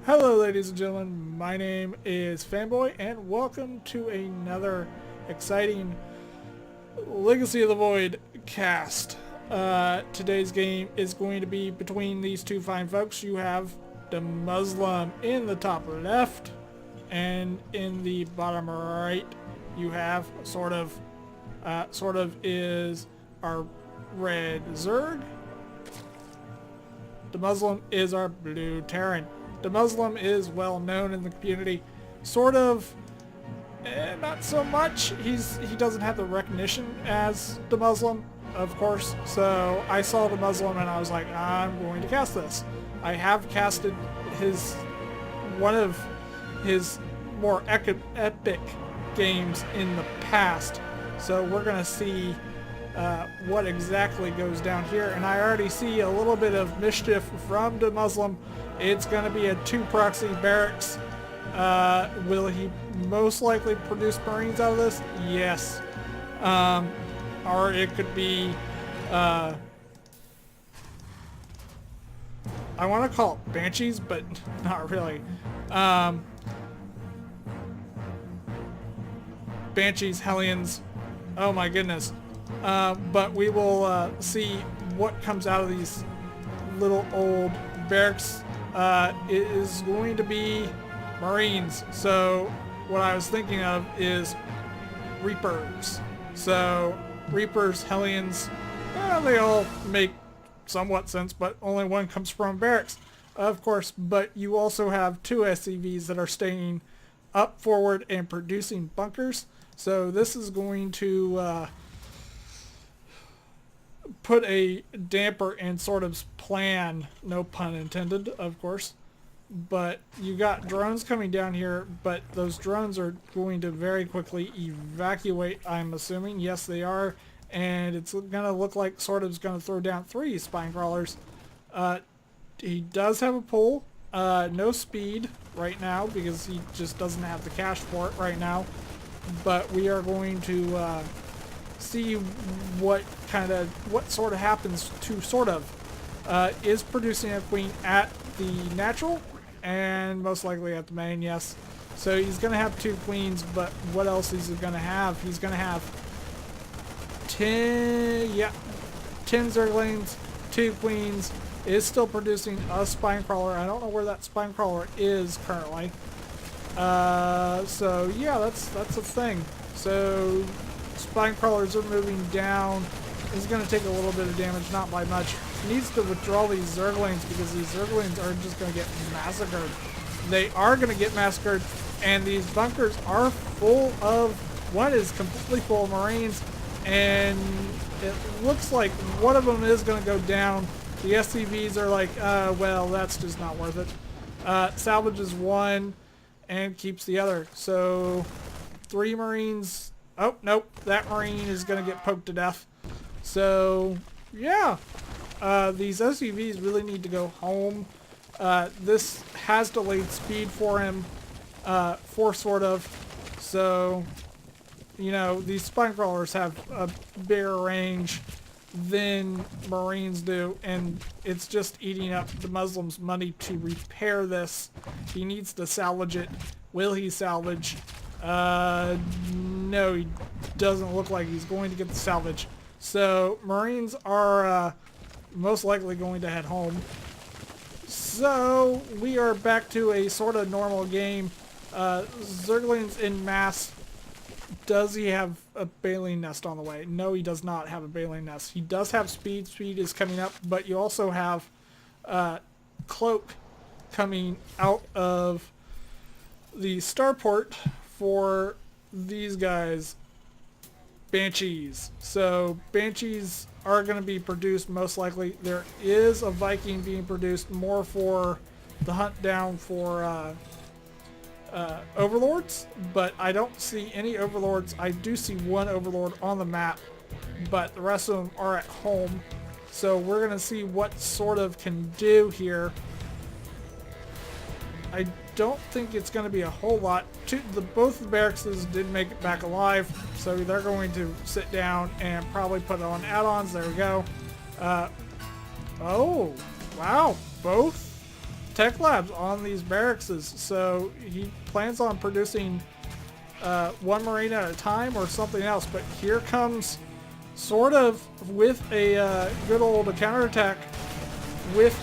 Hello ladies and gentlemen, my name is Fanboy and welcome to another exciting Legacy of the Void cast. Today's game is going to be between these two fine folks. You have DeMusliM in the top left, and in the bottom right you have SortOf. SortOf is our red Zerg. DeMusliM is our blue Terran. DeMusliM is well known in the community. Not so much. He doesn't have the recognition as DeMusliM, of course. So I saw DeMusliM and I was like, I'm going to cast this. I have casted one of his more epic games in the past. So we're gonna see what exactly goes down here, and I already see a little bit of mischief from DeMusliM. It's going to be a 2 proxy barracks. Will he most likely produce Marines out of this? Yes. Or it could be, I want to call it Banshees, but not really. Banshees, Hellions, oh my goodness. But we will see what comes out of these little old barracks. It is going to be Marines. So what I was thinking of is Reapers. So Reapers, Hellions, they all make somewhat sense, but only one comes from barracks, of course. But you also have 2 SCVs that are staying up forward and producing bunkers. So this is going to put a damper in SortOf's plan, no pun intended, of course. But you got drones coming down here, but those drones are going to very quickly evacuate, I'm assuming. Yes, they are. And it's going to look like SortOf's going to throw down 3 spine crawlers. He does have a pull. No speed right now because he just doesn't have the cash for it right now. But we are going to see what sort of happens to SortOf. Is producing a queen at the natural and most likely at the main, yes. So he's going to have 2 queens, but what else is he going to have? He's going to have 10 Zerglings, 2 queens, is still producing a spine crawler. I don't know where that spine crawler is currently. So yeah, that's a thing. So spine crawlers are moving down. He's going to take a little bit of damage, not by much. He needs to withdraw these Zerglings because these Zerglings are just going to get massacred. They are going to get massacred, and these bunkers are full of, one is completely full of Marines, and it looks like one of them is going to go down. The SCVs are like, well, that's just not worth it. Salvages 1 and keeps the other. So 3 Marines. Oh, nope. That Marine is going to get poked to death. So, yeah. These SUVs really need to go home. This has delayed speed for him, for SortOf. So, you know, these spine crawlers have a bigger range than Marines do, and it's just eating up DeMusliM's money to repair this. He needs to salvage it. Will he salvage? No, he doesn't look like he's going to get the salvage. So Marines are most likely going to head home. So we are back to a sort of normal game. Zerglings in mass. Does he have a baleen nest on the way? No, he does not have a baleen nest. He does have speed. Speed is coming up, but you also have cloak coming out of the starport for these guys, Banshees. So Banshees are going to be produced most likely. There is a Viking being produced more for the hunt down for Overlords, but I don't see any Overlords. I do see 1 Overlord on the map, but the rest of them are at home. So we're going to see what SortOf can do here. I don't think it's going to be a whole lot. Both the barracks did make it back alive, so they're going to sit down and probably put on add-ons. There we go. Oh, wow. Both tech labs on these barracks, so he plans on producing one Marine at a time or something else. But here comes SortOf with a good old counterattack with...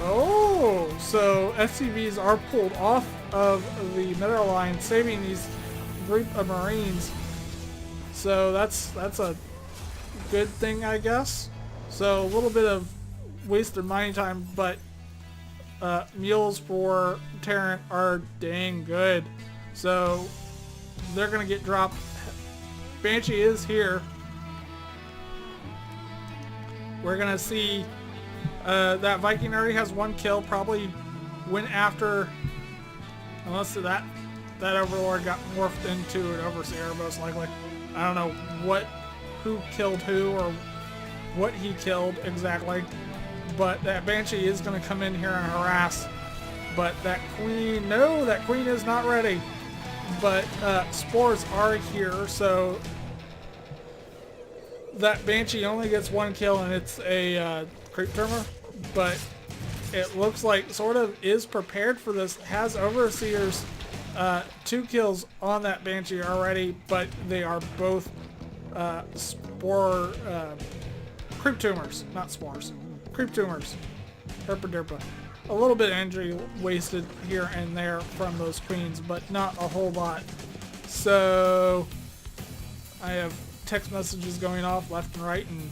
Oh, so SCVs are pulled off of the middle line, saving these group of Marines. So that's a good thing, I guess. So a little bit of wasted mining time, but mules for Terran are dang good. So they're gonna get dropped. Banshee is here. We're gonna see that Viking already has one kill. Probably went after, unless that Overlord got morphed into an Overseer, most likely. I don't know who killed who or what he killed exactly, but that Banshee is going to come in here and harass. But that Queen, no, that Queen is not ready. But spores are here, so that Banshee only gets one kill, and it's a creep tumor. But it looks like SortOf is prepared for this. Has Overseers 2 kills on that Banshee already, but they are both spore creep tumors, not spores. Creep tumors. Herpa derpa. A little bit of injury wasted here and there from those queens, but not a whole lot. So I have text messages going off left and right and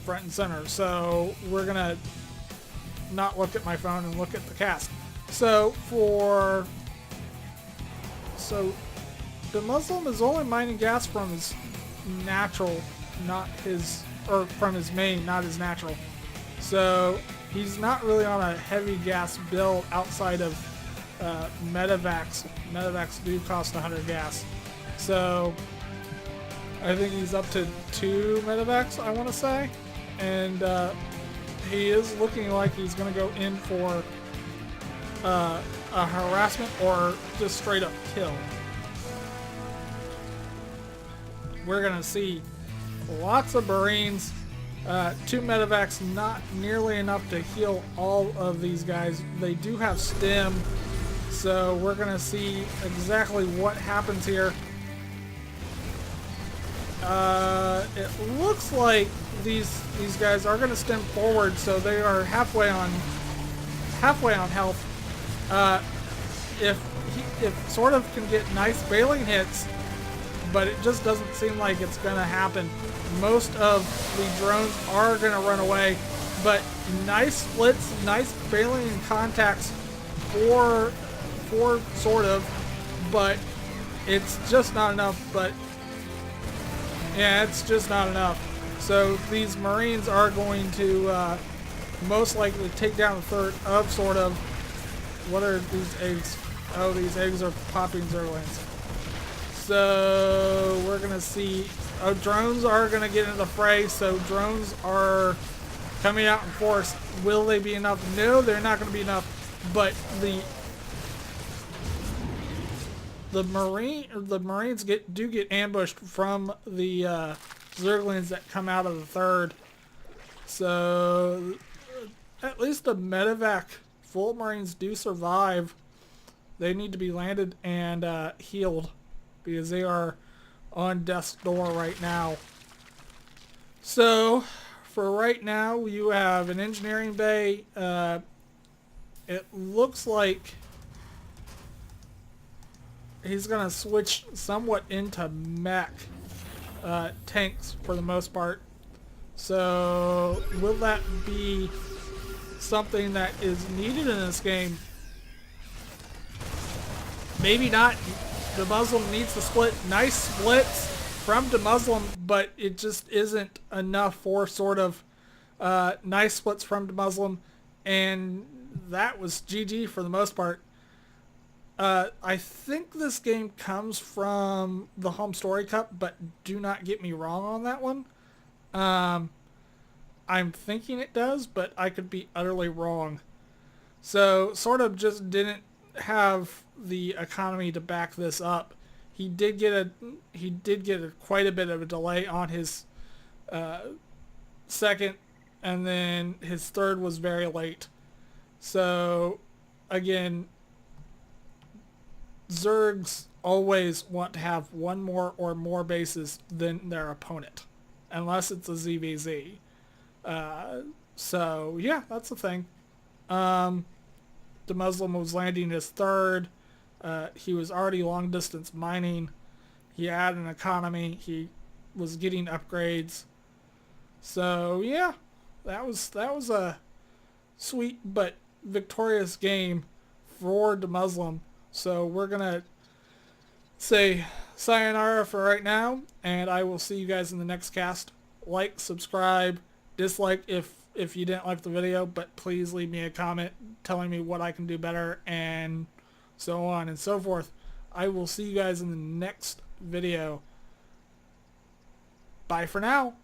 front and center. So we're gonna not look at my phone and look at the cast. So DeMusliM is only mining gas from his natural, not his, or from his main, not his natural. So he's not really on a heavy gas build outside of medevacs. Medevacs do cost 100 gas. So I think he's up to 2 medevacs, I want to say. And he is looking like he's going to go in for a harassment or just straight up kill. We're going to see lots of Marines. 2 medevacs, not nearly enough to heal all of these guys. They do have stim, so we're going to see exactly what happens here. It looks like these guys are going to stem forward, so they are halfway on health. If SortOf can get nice bailing hits, but it just doesn't seem like it's going to happen. Most of the drones are going to run away, but nice splits, nice bailing and contacts for SortOf, but it's just not enough. But yeah, it's just not enough. So these Marines are going to most likely take down a third of SortOf. What are these eggs? Oh, these eggs are popping Zerglings. So we're going to see... Oh, drones are going to get into the fray, so drones are coming out in force. Will they be enough? No, they're not going to be enough. But the Marines do get ambushed from the Zerglings that come out of the third. So at least the medevac full Marines do survive. They need to be landed and healed, because they are on death's door right now. So for right now, you have an engineering bay. It looks like he's gonna switch somewhat into mech tanks for the most part. So will that be something that is needed in this game? Maybe not. DeMusliM needs to split. Nice splits from DeMusliM, but it just isn't enough for SortOf. Nice splits from DeMusliM, and that was GG for the most part. I think this game comes from the Home Story Cup, but do not get me wrong on that one. I'm thinking it does, but I could be utterly wrong. So SortOf just didn't have the economy to back this up. He did get quite a bit of a delay on his second, and then his third was very late. So again, Zergs always want to have one more or more bases than their opponent, unless it's a ZVZ. So yeah, that's the thing. DeMusliM was landing his third. He was already long distance mining. He had an economy. He was getting upgrades. So yeah, that was a sweet but victorious game for DeMusliM. So we're gonna say sayonara for right now, and I will see you guys in the next cast. Like, subscribe, dislike if you didn't like the video, but please leave me a comment telling me what I can do better, and so on and so forth. I will see you guys in the next video. Bye for now.